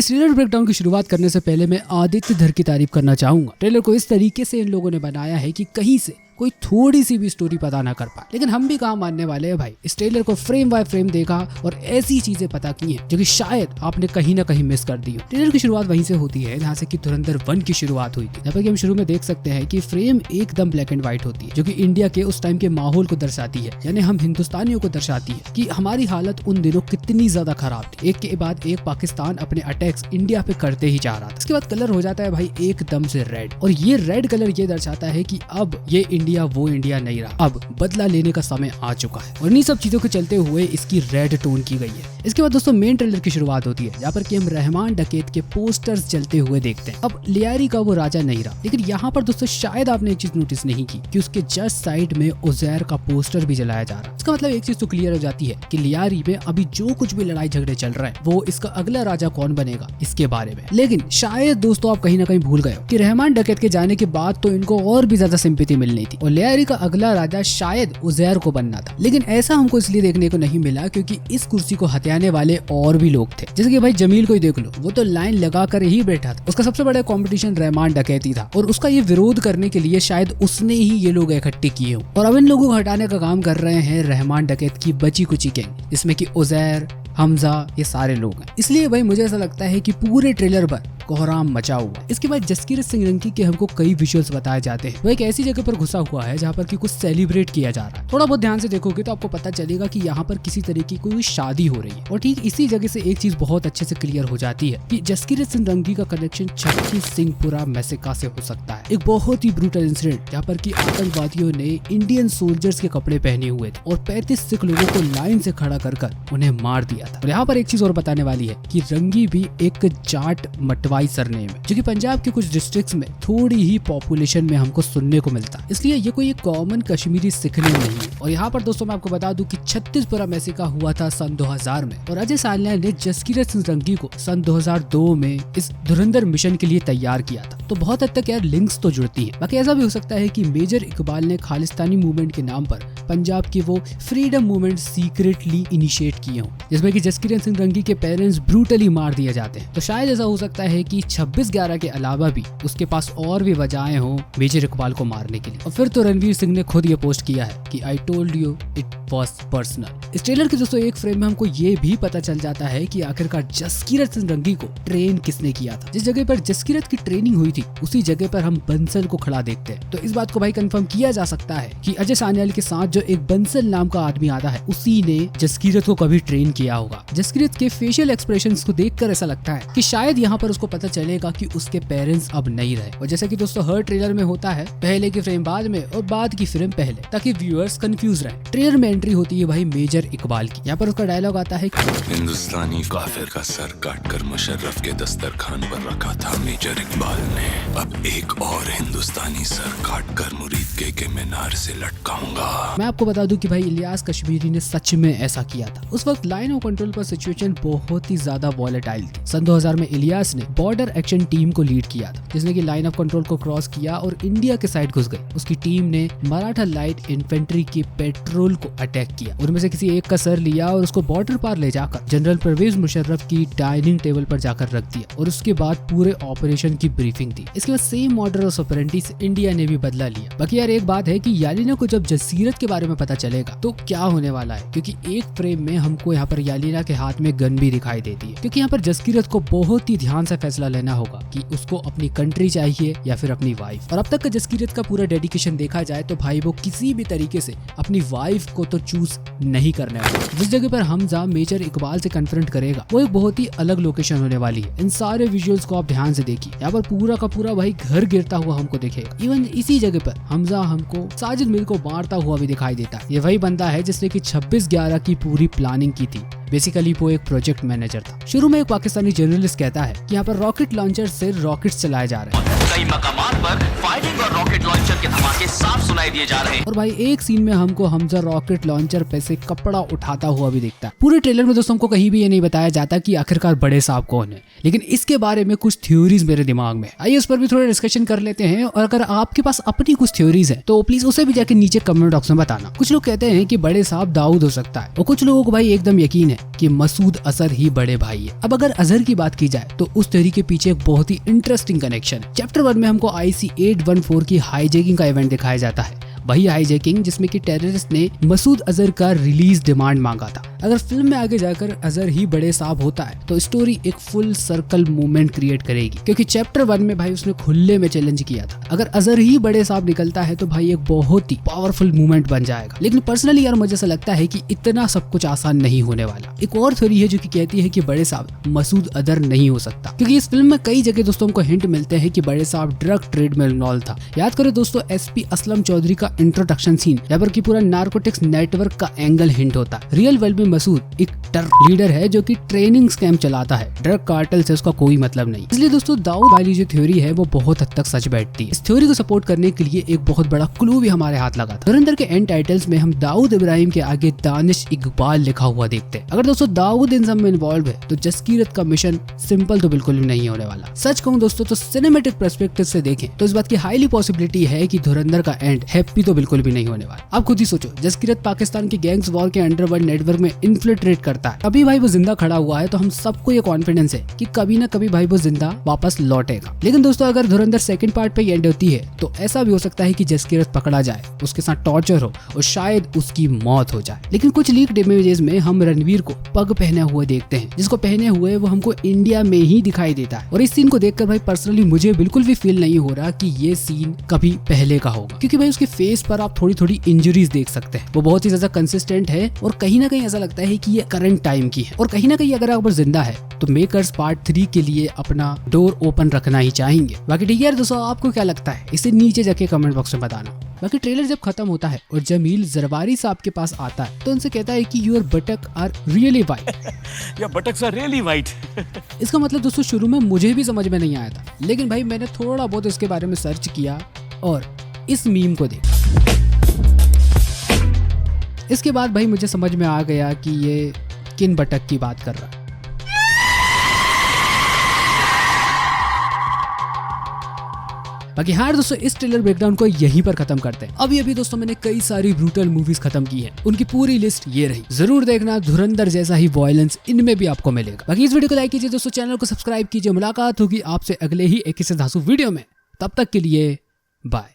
इस trailer breakdown की शुरुआत करने से पहले मैं आदित्य धर की तारीफ करना चाहूंगा। ट्रेलर को इस तरीके से इन लोगों ने बनाया है कि कहीं से कोई थोड़ी सी भी स्टोरी पता ना कर पाए, लेकिन हम भी कहाँ मानने वाले हैं भाई। इस ट्रेलर को फ्रेम बाय फ्रेम देखा और ऐसी चीजें पता की हैं जो कि शायद आपने कहीं ना कहीं मिस कर दी हो। ट्रेलर की शुरुआत वहीं से होती है जहाँ से कि धुरंधर 1 की शुरुआत हुई थी, जहाँ पर कि हम शुरू में देख सकते हैं कि फ्रेम एकदम ब्लैक एंड व्हाइट होती है, जो कि इंडिया के उस टाइम के माहौल को दर्शाती है, यानी हम हिंदुस्तानियों को दर्शाती है कि हमारी हालत उन दिनों कितनी ज्यादा खराब थी। एक के बाद एक पाकिस्तान अपने अटैक्स इंडिया पे करते ही जा रहा था। इसके बाद कलर हो जाता है भाई एकदम से रेड, और ये रेड कलर ये दर्शाता है कि अब ये इंडिया वो इंडिया नहीं रहा, अब बदला लेने का समय आ चुका है। और इन्हीं सब चीजों के चलते हुए इसकी रेड टोन की गई है। इसके बाद दोस्तों मेन ट्रेलर की शुरुआत होती है, जहाँ पर कि हम रहमान डकैत के पोस्टर्स चलते हुए देखते हैं। अब लियारी का वो राजा नहीं रहा, लेकिन यहाँ पर दोस्तों शायद आपने एक चीज नोटिस नहीं की कि उसके जस्ट साइड में उजैर का पोस्टर भी जलाया जा रहा है। इसका मतलब एक चीज तो क्लियर हो जाती है कि लियारी में अभी जो कुछ भी लड़ाई झगड़े चल रहे हैं वो इसका अगला राजा कौन बनेगा इसके बारे में। लेकिन शायद दोस्तों आप कहीं ना कहीं भूल गए हो कि रहमान डकैत के जाने के बाद तो इनको और भी ज्यादा सिंपैथी मिलनी थी और लियारी का अगला राजा शायद उजैर को बनना था। लेकिन ऐसा हमको इसलिए देखने को नहीं मिला क्योंकि इस कुर्सी को हथियाने वाले और भी लोग थे। जैसे कि भाई जमील को ही देख लो, वो तो लाइन लगा कर ही बैठा था। उसका सबसे बड़ा कंपटीशन रहमान डकैती था और उसका ये विरोध करने के लिए शायद उसने ही ये लोग इकट्ठे किए हो। और अब इन लोगों को हटाने का काम कर रहे हैं रहमान डकैत की बची कुची गैंग, जिसमें कि उजैर, हमजा, ये सारे लोग हैं। इसलिए भाई मुझे ऐसा लगता है कि पूरे ट्रेलर पर कोहराम मचा हुआ। इसके बाद जसकीरत सिंह रंकी के हमको कई विजुअल्स बताए जाते हैं। वो एक ऐसी जगह पर घुसा हुआ है जहाँ पर कि कुछ सेलिब्रेट किया जा रहा है। थोड़ा बहुत ध्यान से देखोगे तो आपको पता चलेगा कि यहाँ पर किसी तरीके की कोई शादी हो रही है। और ठीक इसी जगह से एक चीज बहुत अच्छे से क्लियर हो जाती है कि जसकीरत सिंह रंकी का कनेक्शन छत्तीस सिंहपुरा मैसेका से हो सकता है। एक बहुत ही ब्रूटल इंसिडेंट जहाँ पर कि आतंकवादियों ने इंडियन सोल्जर्स के कपड़े पहने हुए थे और 35 सिख लोगों को लाइन से खड़ा कर उन्हें मार दिया था। और यहाँ पर एक चीज और बताने वाली है कि रंगी भी एक जाट मटवाई सरनेम है, जो कि पंजाब के कुछ डिस्ट्रिक्ट्स में थोड़ी ही पॉपुलेशन में हमको सुनने को मिलता है। इसलिए ये कोई एक कॉमन कश्मीरी सिख नेम नहीं है। और यहाँ पर दोस्तों मैं आपको बता दूं कि छत्तीसपुरा मैसेका हुआ था सन 2000 में और अजय सालिया ने जसकीरत सिंह रंगी को सन 2002 में इस धुरंधर मिशन के लिए तैयार किया था। तो बहुत हद तक यार लिंक्स तो जुड़ती है। बाकी ऐसा भी हो सकता है कि मेजर इकबाल ने खालिस्तानी मूवमेंट के नाम पर पंजाब की वो फ्रीडम मूवमेंट सीक्रेटली इनिशिएट किए हों, जिसमें कि जसकीरत सिंह रंगी के पेरेंट्स ब्रूटली मार दिए जाते हैं। तो शायद ऐसा हो सकता है कि 26/11 के अलावा भी उसके पास और भी वजहें हों मेजर इकबाल को मारने के लिए। और फिर तो रणवीर सिंह ने खुद ये पोस्ट किया है कि I told you it was personal. इस ट्रेलर के दोस्तों एक फ्रेम में हमको ये भी पता चल जाता है कि आखिरकार जसकीरत सिंह रंगी को ट्रेन किसने किया था। जिस जगह पर जसकीरत की ट्रेनिंग हुई थी उसी जगह पर हम बंसल को खड़ा देखते हैं। तो इस बात को भाई कंफर्म किया जा सकता है कि अजय सान्याल के साथ जो एक बंसल नाम का आदमी आता है उसी ने जसकीरत को कभी ट्रेन किया होगा। जसकीरत के फेशियल एक्सप्रेशंस को देखकर ऐसा लगता है कि शायद यहाँ पर उसको पता चलेगा कि उसके पेरेंट्स अब नहीं रहे। और जैसा कि दोस्तों हर ट्रेलर में होता है, पहले की फ्रेम बाद में और बाद की फ्रेम पहले, ताकि व्यूअर्स कंफ्यूज रहे। ट्रेलर में एंट्री होती है भाई मेजर इकबाल की। यहाँ पर उसका डायलॉग आता है, हिंदुस्तानी काफिर का सर काटकर मुशर्रफ के दस्तरखान पर रखा था मेजर इकबाल ने, अब एक और हिंदुस्तानी सर काटकर मुरीद के मीनार से लटकाऊंगा। मैं आपको बता दूं कि भाई इलियास कश्मीरी ने सच में ऐसा किया था। उस वक्त लाइन ऑफ कंट्रोल पर सिचुएशन बहुत ही ज्यादा वॉलेटाइल थी। सन 2000 में इलियास ने बॉर्डर एक्शन टीम को लीड किया था, जिसने कि लाइन ऑफ कंट्रोल को क्रॉस किया और इंडिया के साइड घुस गई। उसकी टीम ने मराठा लाइट इन्फेंट्री के पेट्रोल को अटैक किया, उनमें से किसी एक का सर लिया और उसको बॉर्डर पार ले जाकर जनरल परवेज मुशर्रफ की डाइनिंग टेबल पर जाकर रख दिया और उसके बाद पूरे ऑपरेशन की ब्रीफिंग दी। इसके बाद सेम मॉडल ऑफ ऑपरेंटी से इंडिया ने भी बदला लिया। बाकी यार एक बात है कि यालीना को जब जसीरत के बारे में पता चलेगा तो क्या होने वाला है, क्योंकि एक फ्रेम में हमको यहाँ पर यालीना के हाथ में गन भी दिखाई देती है। क्योंकि यहाँ पर जसकीरत को बहुत ही ध्यान से फैसला लेना होगा कि उसको अपनी कंट्री चाहिए या फिर अपनी वाइफ। और अब तक का जसकीरत का पूरा डेडिकेशन देखा जाए तो भाई वो किसी भी तरीके से अपनी वाइफ को तो चूज नहीं करने वाला। जिस जगह पर हमजा मेजर इकबाल से कन्फ्रंट करेगा वो एक बहुत ही अलग लोकेशन होने वाली है। इन सारे विजुअल्स को आप ध्यान से देखिए, यहाँ पर पूरा का पूरा भाई घर गिरता हुआ हमको दिखेगा। इवन इसी जगह पर हमजा हमको साजिद मिल को मारता हुआ भी दिखाई देता है। ये वही बंदा है जिसने कि 26/11 की पूरी प्लानिंग की थी। बेसिकली वो एक प्रोजेक्ट मैनेजर था। शुरू में एक पाकिस्तानी जर्नलिस्ट कहता है कि यहाँ पर रॉकेट लॉन्चर से रॉकेट्स चलाए जा रहे हैं। कई मकामात पर फायरिंग और रॉकेट लॉन्चर के धमाके साफ सुनाई दिए जा रहे हैं। और भाई एक सीन में हमको हमजा रॉकेट लॉन्चर पे से कपड़ा उठाता हुआ भी दिखता है। पूरे ट्रेलर में दोस्तों हमको कहीं भी ये नहीं बताया जाता कि आखिरकार बड़े साहब कौन है, लेकिन इसके बारे में कुछ थ्योरीज मेरे दिमाग में। आइए उस पर भी थोड़ा डिस्कशन कर लेते हैं, और अगर आपके पास अपनी कुछ थ्योरीज है तो प्लीज उसे भी जाके नीचे कमेंट बॉक्स में बताना। कुछ लोग कहते हैं कि बड़े साहब दाऊद हो सकता है, और कुछ लोगों को भाई एकदम यकीन है कि मसूद अजहर ही बड़े भाई है। अब अगर अजहर की बात की जाए तो उस थ्योरी के पीछे एक बहुत ही इंटरेस्टिंग कनेक्शन है। चैप्टर 1 में हमको IC-814 की हाईजैकिंग का इवेंट दिखाया जाता है, वही हाईजैकिंग जिसमें कि टेररिस्ट ने मसूद अजहर का रिलीज डिमांड मांगा था। अगर फिल्म में आगे जाकर अजहर ही बड़े साहब होता है तो स्टोरी एक फुल सर्कल मूवमेंट क्रिएट करेगी, क्योंकि चैप्टर 1 में भाई उसने खुले में चैलेंज किया था। अगर अजहर ही बड़े साहब निकलता है तो भाई एक बहुत ही पावरफुल मूवमेंट बन जाएगा। लेकिन पर्सनली यार मुझे ऐसा लगता है कि इतना सब कुछ आसान नहीं होने वाला। एक और थ्योरी है जो कि कहती है कि बड़े साहब मसूद अजहर नहीं हो सकता, क्योंकि इस फिल्म में कई जगह दोस्तों को हिंट मिलते हैं कि बड़े साहब ड्रग ट्रेड में इन्वॉल्व था। याद करो दोस्तों SP असलम चौधरी का इंट्रोडक्शन सीन, जहाँ पर की पूरा नार्कोटिक्स नेटवर्क का एंगल हिंट होता है। रियल वर्ल्ड में मसूद एक टेरर लीडर है जो कि ट्रेनिंग स्कैम चलाता है, ड्रग कार्टेल से उसका कोई मतलब नहीं। इसलिए दोस्तों दाऊद वाली जो थ्योरी है वो बहुत हद तक सच बैठती है। इस थ्योरी को सपोर्ट करने के लिए एक बहुत बड़ा क्लू भी हमारे हाथ लगा था। धुरंधर के एंड टाइटल्स में हम दाऊद इब्राहिम के आगे दानिश इकबाल लिखा हुआ देखते हैं। अगर दोस्तों दाऊद इन सब में इन्वॉल्व है तो जसकीरत का मिशन सिंपल तो बिल्कुल भी नहीं होने वाला। सच कहूं दोस्तों तो सिनेमैटिक पर्सपेक्टिव से देखें तो इस बात की हाईली पॉसिबिलिटी है कि धुरंधर का एंड हैप्पी तो बिल्कुल भी नहीं होने वाला। आप खुद ही सोचो, जसकीरत पाकिस्तान के गैंग्स वॉर के अंडरवर्ल्ड नेटवर्क में इन्फिल्ट्रेट करता है। अभी भाई वो जिंदा खड़ा हुआ है तो हम सबको ये कॉन्फिडेंस है कि कभी ना कभी भाई वो जिंदा वापस लौटेगा। लेकिन दोस्तों अगर धुरंधर सेकंड पार्ट पे एंड होती है तो ऐसा भी हो सकता है कि जसकीरत पकड़ा जाए, उसके साथ टॉर्चर हो और शायद उसकी मौत हो जाए। लेकिन कुछ लीक्ड इमेजेस में हम रणवीर को पग पहने हुए देखते हैं, जिसको पहने हुए वो हमको इंडिया में ही दिखाई देता है। और इस सीन को देखकर भाई पर्सनली मुझे बिल्कुल भी फील नहीं हो रहा कि ये सीन कभी पहले का होगा, क्योंकि भाई उसके फेस पर आप थोड़ी थोड़ी इंजरीज देख सकते हैं। वो बहुत ही ज्यादा कंसिस्टेंट है और कहीं ना कहीं ऐसा लगता है कि ये करंट टाइम की है। और कहीं ना कहीं अगर अकबर जिंदा है तो मेकर्स पार्ट 3 के लिए अपना डोर ओपन रखना ही चाहेंगे। बाकी ठीक है दोस्तों, आपको क्या लगता है इसे नीचे जाके कमेंट बॉक्स में बताना। बाकी ट्रेलर जब खत्म होता है और जमील जरवारी साहब के पास आता है तो उनसे कहता है कि your buttock are really white. या बटक्स आर रियली वाइट। इसका मतलब दोस्तों शुरू में मुझे भी समझ में नहीं आया था, लेकिन भाई मैंने थोड़ा बहुत इसके बारे में सर्च किया और इस मीम को देखा। इसके बाद भाई मुझे समझ में आ गया कि ये किन बटक की बात कर रहा है। बाकी हाँ दोस्तों, इस ट्रेलर ब्रेकडाउन को यहीं पर खत्म करते हैं। अभी दोस्तों मैंने कई सारी ब्रूटल मूवीज खत्म की हैं, उनकी पूरी लिस्ट ये रही। जरूर देखना, धुरंधर जैसा ही वॉयलेंस इनमें भी आपको मिलेगा। बाकी इस वीडियो को लाइक कीजिए दोस्तों, चैनल को सब्सक्राइब कीजिए। मुलाकात होगी आपसे अगले ही एक धांसू वीडियो में, तब तक के लिए बाय।